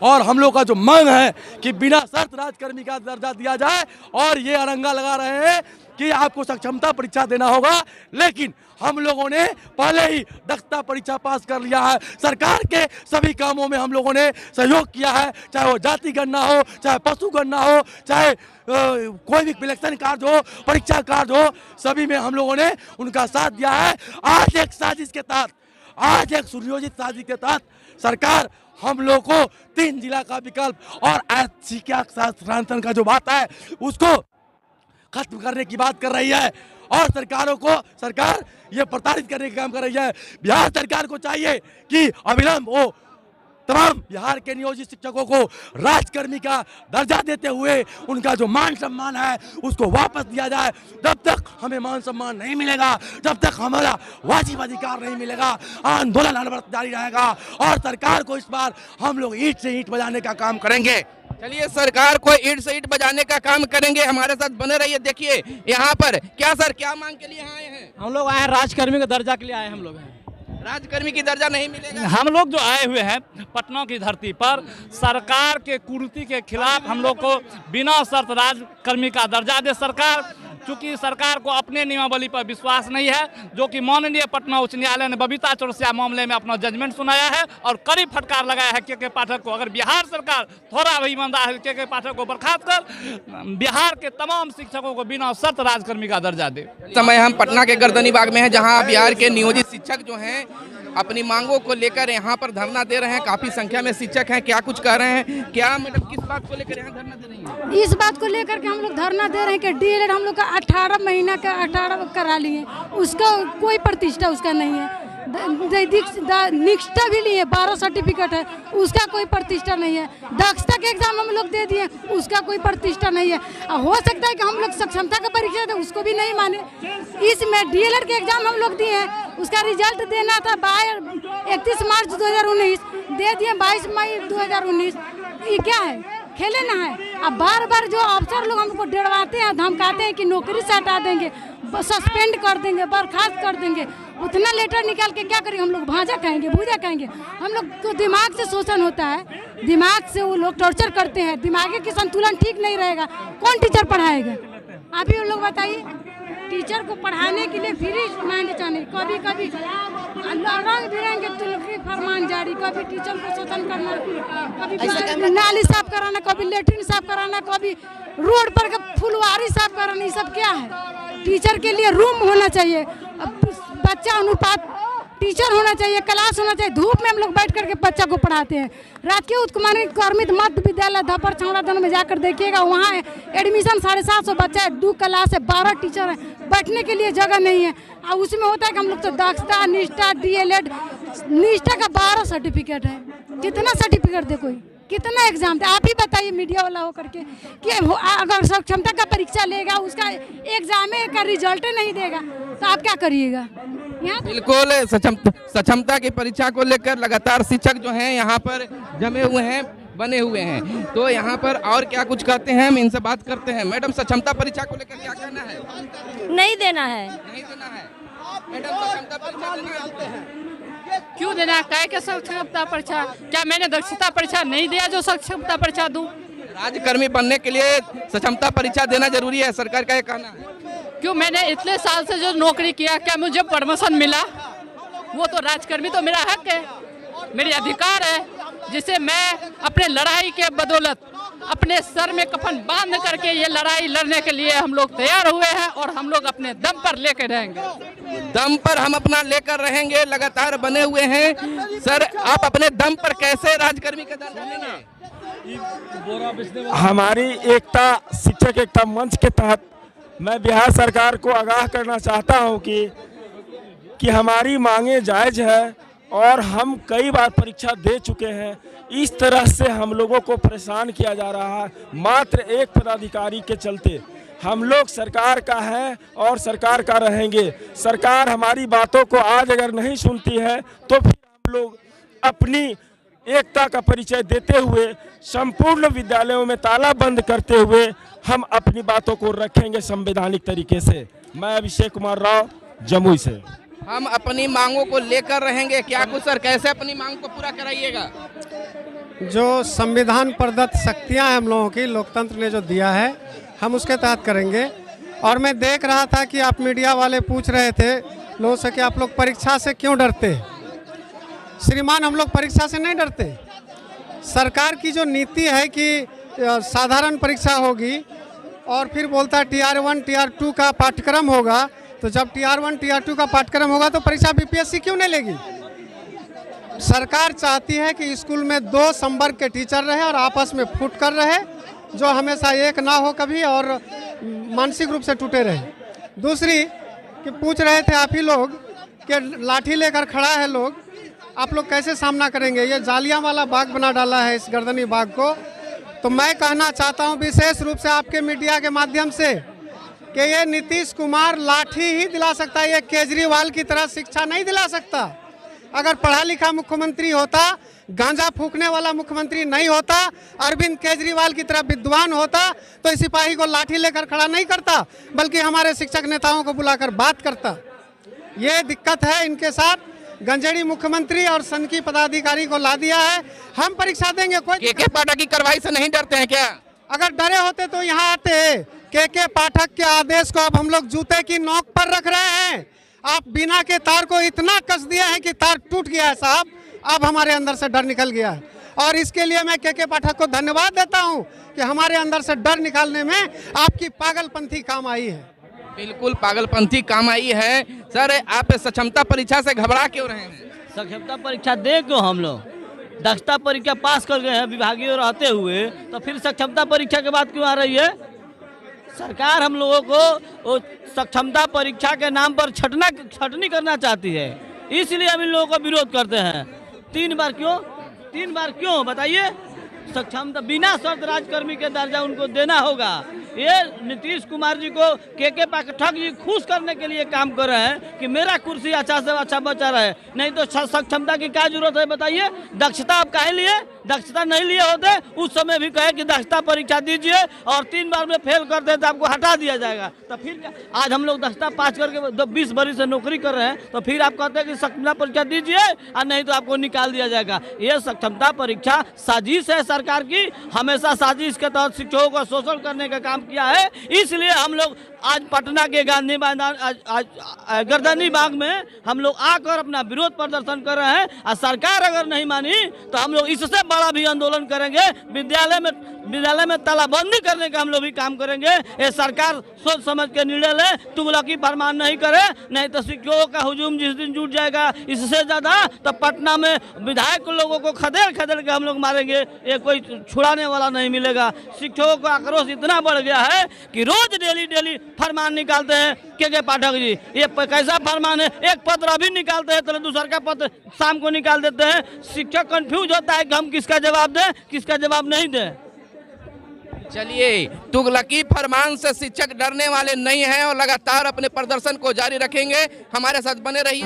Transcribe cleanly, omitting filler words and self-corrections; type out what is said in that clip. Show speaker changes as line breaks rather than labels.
और हम लोग का जो मांग है कि बिना शर्त राजकर्मी का दर्जा दिया जाए। और ये अरंगा लगा रहे हैं कि आपको सक्षमता परीक्षा देना होगा, लेकिन हम लोगों ने पहले ही दक्षता परीक्षा पास कर लिया है। सरकार के सभी कामों में हम लोगों ने सहयोग किया है, चाहे वो जाति गणना हो, चाहे पशु गणना हो, चाहे कोई भी इलेक्शन कार्ड हो, परीक्षा कार्ड हो, सभी में हम लोगों ने उनका साथ दिया है। आज एक साजिश के तहत, आज एक सुनियोजित साजिश के तहत सरकार हम लोग को 3 जिला का विकल्प और शिक्षा स्थानांतरण का जो बात है उसको खत्म करने की बात कर रही है। और सरकार ये प्रताड़ित करने का काम कर रही है। बिहार सरकार को चाहिए कि अविलंब वो तमाम बिहार के नियोजित शिक्षकों को राजकर्मी का दर्जा देते हुए उनका जो मान सम्मान है उसको वापस दिया जाए। जब तक हमें मान सम्मान नहीं मिलेगा, जब तक हमारा वाजिब अधिकार नहीं मिलेगा, आंदोलन अनवरत जारी रहेगा। और सरकार को इस बार हम लोग ईंट से ईंट बजाने का काम करेंगे।
चलिए, सरकार को ईंट से ईंट बजाने का काम करेंगे। हमारे साथ बने रहिए। देखिए यहाँ पर क्या मांग के लिए आए हैं?
हम लोग आए हैं राजकर्मी के दर्जा के लिए आए हैं। हम लोग हैं
राजकर्मी की दर्जा नहीं मिलेगा।
हम लोग जो आए हुए हैं पटना की धरती पर सरकार के कुरीति के खिलाफ हम लोग को बिना शर्त राजकर्मी का दर्जा दे सरकार। चूंकि सरकार को अपने नियमावली पर विश्वास नहीं है, जो कि माननीय पटना उच्च न्यायालय ने बबीता चौरसिया मामले में अपना जजमेंट सुनाया है और कड़ी फटकार लगाया है के पाठक को। अगर बिहार सरकार थोड़ा भी ईमानदार है, के पाठक को बर्खास्त कर बिहार के तमाम शिक्षकों को बिना शर्त राजकर्मी का दर्जा दे।
समय हम पटना के गर्दनीबाग में हैं, जहां बिहार के नियोजित शिक्षक जो हैं अपनी मांगों को लेकर यहाँ पर धरना दे रहे हैं। काफी संख्या में शिक्षक हैं, क्या कुछ कह रहे हैं? क्या मैडम किस बात को लेकर यहाँ धरना दे रही हैं?
इस बात को लेकर के हम लोग धरना दे रहे हैं कि डीएलएड हम लोग का 18 महीना का 18 करा लिए, उसका कोई प्रतिष्ठा उसका नहीं है। निष्ठा भी लिए, 12 सर्टिफिकेट है, उसका कोई प्रतिष्ठा नहीं है। दक्षता के एग्जाम हम लोग दे दिए, उसका कोई प्रतिष्ठा नहीं है। हो सकता है कि हम लोग सक्षमता का परीक्षा दे, उसको भी नहीं माने। इसमें डीएलएड के एग्जाम हम लोग दिए हैं, उसका रिजल्ट देना था 31 मार्च 2019, दे दिए 22 मई 2019। ये क्या है? खेले ना है। अब बार बार जो अफसर लोग हमको डरवाते हैं, धमकाते हैं कि नौकरी से हटा देंगे, सस्पेंड कर देंगे, बर्खास्त कर देंगे। उतना लेटर निकाल के क्या करेंगे? हम लोग भाजा खाएंगे, भूजा खाएंगे? हम लोग को दिमाग से शोषण होता है, दिमाग से वो लोग टॉर्चर करते हैं। दिमागी की संतुलन ठीक नहीं रहेगा, कौन टीचर पढ़ाएगा? आप ही लोग बताइए। टीचर को पढ़ाने के लिए फ्री माइंड चाहिए। कभी कभी रंग बिरंगे तुलसी फरमान जारी, कभी टीचर को शोषण करना, कभी नाली साफ कराना, कभी लेटरिन साफ कराना, कभी रोड पर फुलवारी साफ कराना। ये सब क्या है? टीचर के लिए रूम होना चाहिए, बच्चा अनुपात टीचर होना चाहिए, क्लास होना चाहिए। धूप में हम लोग बैठ करके बच्चा को पढ़ाते हैं। राजकीय उत्क्रमणित कर्मित मध्य विद्यालय धपर छावड़ा दोनों में जाकर देखिएगा, वहाँ एडमिशन 750 बच्चा है, 2 क्लास है, 12 टीचर है, बैठने के लिए जगह नहीं है। और उसमें होता है कि हम लोग तो दक्षता, निष्ठा, डीएलएड, निष्ठा का 12 सर्टिफिकेट है। कितना सर्टिफिकेट दे कोई? कितना एग्जाम दे? आप ही बताइए मीडिया वाला हो करके कि अगर सक्षमता का परीक्षा लेगा, उसका एग्जाम का रिजल्ट नहीं देगा तो आप क्या करिएगा?
बिल्कुल, सक्षमता की परीक्षा को लेकर लगातार शिक्षक जो हैं यहाँ पर जमे हुए हैं, बने हुए हैं। तो यहाँ पर और क्या कुछ कहते हैं, हम इनसे बात करते हैं। मैडम, सक्षमता परीक्षा को लेकर क्या कहना है?
नहीं देना है।
नहीं देना है। मैडम, सक्षमता परीक्षा देना है?
क्यों देना है? काय के सक्षमता परीक्षा? क्या मैंने दक्षता परीक्षा नहीं दिया जो सक्षमता परीक्षा दूं?
राजकर्मी बनने के लिए सक्षमता परीक्षा देना जरूरी है, सरकार का ये कहना है।
क्यों? मैंने इतने साल से जो नौकरी किया, क्या मुझे प्रमोशन मिला? वो तो राजकर्मी तो मेरा हक है, मेरी अधिकार है, जिसे मैं अपने लड़ाई के बदौलत अपने सर में कफन बांध करके ये लड़ाई लड़ने के लिए हम लोग तैयार हुए हैं और हम लोग अपने दम पर लेकर रहेंगे।
दम पर हम अपना लेकर रहेंगे, लगातार बने हुए हैं। सर, आप अपने दम पर कैसे राजकर्मी का दर्जा लेंगे?
हमारी एकता, शिक्षक एकता मंच के तहत मैं बिहार सरकार को आगाह करना चाहता हूं कि हमारी मांगे जायज़ है और हम कई बार परीक्षा दे चुके हैं। इस तरह से हम लोगों को परेशान किया जा रहा है मात्र एक पदाधिकारी के चलते। हम लोग सरकार का हैं और सरकार का रहेंगे। सरकार हमारी बातों को आज अगर नहीं सुनती है तो फिर हम लोग अपनी एकता का परिचय देते हुए संपूर्ण विद्यालयों में ताला बंद करते हुए हम अपनी बातों को रखेंगे संवैधानिक तरीके से। मैं अभिषेक कुमार राव जमुई से।
हम अपनी मांगों को लेकर रहेंगे। क्या कुछ सर, कैसे अपनी मांग को पूरा कराइएगा?
जो संविधान प्रदत्त शक्तियां हैं हम लोगों की, लोकतंत्र ने जो दिया है, हम उसके तहत करेंगे। और मैं देख रहा था कि आप मीडिया वाले पूछ रहे थे लोगों से कि आप लोग परीक्षा से क्यों डरते। श्रीमान, हम लोग परीक्षा से नहीं डरते। सरकार की जो नीति है कि साधारण परीक्षा होगी और फिर बोलता है TR1 TR2 का पाठ्यक्रम होगा, तो जब TR1 TR2 का पाठ्यक्रम होगा तो परीक्षा BPSC क्यों नहीं लेगी? सरकार चाहती है कि स्कूल में 2 संवर्ग के टीचर रहे और आपस में फुट कर रहे, जो हमेशा एक ना हो कभी और मानसिक रूप से टूटे रहे। दूसरी कि पूछ रहे थे आप ही लोग कि लाठी लेकर खड़ा है लोग, आप लोग कैसे सामना करेंगे? ये जालियांवाला बाग बना डाला है इस गर्दनी बाग को। तो मैं कहना चाहता हूँ विशेष रूप से आपके मीडिया के माध्यम से कि ये नीतीश कुमार लाठी ही दिला सकता है, ये केजरीवाल की तरह शिक्षा नहीं दिला सकता। अगर पढ़ा लिखा मुख्यमंत्री होता, गांजा फूकने वाला मुख्यमंत्री नहीं होता, अरविंद केजरीवाल की तरह विद्वान होता तो इस सिपाही को लाठी लेकर खड़ा नहीं करता, बल्कि हमारे शिक्षक नेताओं को बुलाकर बात करता। ये दिक्कत है इनके साथ। गंजेड़ी मुख्यमंत्री और संघ की पदाधिकारी को ला दिया है। हम परीक्षा देंगे। कोई
के पाठक की कार्रवाई से नहीं डरते हैं क्या?
अगर डरे होते तो यहाँ आते। के पाठक के आदेश को अब हम लोग जूते की नोक पर रख रहे हैं। आप बिना के तार को इतना कस दिया है कि तार टूट गया है साहब। अब हमारे अंदर से डर निकल गया है और इसके लिए मैं के पाठक को धन्यवाद देता हूं कि हमारे अंदर से डर निकालने में आपकी पागलपंथी काम आई है।
बिल्कुल पागलपंथी काम आई है। सर, आप सक्षमता परीक्षा से घबरा क्यों रहे हैं?
सक्षमता परीक्षा दे क्यों? हम लोग दक्षता परीक्षा पास कर गए हैं विभागीय रहते हुए, तो फिर सक्षमता परीक्षा के बाद क्यों आ रही है? सरकार हम लोगों को सक्षमता परीक्षा के नाम पर छटनी करना चाहती है, इसलिए हम इन लोगों का विरोध करते हैं। 3 बार क्यों बताइए? सक्षमता बिना शर्त राजकर्मी के दर्जा उनको देना होगा। ये नीतीश कुमार जी को के पाठक जी खुश करने के लिए काम कर रहे हैं कि मेरा कुर्सी अच्छा से अच्छा बचा रहे, नहीं तो सक्षमता की क्या जरूरत है बताइए? दक्षता आप काहे लिए? दक्षता नहीं लिए होते उस समय भी कहे कि दक्षता परीक्षा दीजिए और 3 बार में फेल करते तो आपको हटा दिया जाएगा। तो फिर क्या? आज हम लोग दक्षता पास करके 20 बरस से नौकरी कर रहे हैं, तो फिर आप कहते हैं कि सक्षमता परीक्षा दीजिए और नहीं तो आपको निकाल दिया जाएगा। ये सक्षमता परीक्षा साजिश है सरकार की। हमेशा साजिश के तहत शिक्षकों का शोषण करने का काम किया है। इसलिए हम लोग आज पटना के गांधी मैदान गर्दनी बाग में हम लोग आकर अपना विरोध प्रदर्शन कर रहे हैं और सरकार अगर नहीं मानी तो हम लोग इससे बड़ा भी आंदोलन करेंगे। विद्यालय में तालाबंदी करने का हम लोग भी काम करेंगे। ये सरकार सोच समझ के निर्णय ले, तुगलकी फरमान नहीं करे, नहीं तो शिक्षकों का हुजूम जिस दिन जुट जाएगा इससे ज्यादा तो पटना में विधायक लोगों को खदेड़ के हम लोग मारेंगे। ये कोई छुड़ाने वाला नहीं मिलेगा। शिक्षकों का आक्रोश इतना बढ़ गया है कि रोज डेली फरमान निकालते हैं के पाठक जी। ये कैसा फरमान है? एक पत्र अभी निकालते हैं तो दूसरा का पत्र शाम को निकाल देते हैं। शिक्षक कंफ्यूज होता है कि हम किसका जवाब दें, किसका जवाब नहीं दें।
चलिए, तुगलकी फरमान से शिक्षक डरने वाले नहीं हैं और लगातार अपने प्रदर्शन को जारी रखेंगे। हमारे साथ बने रहिए।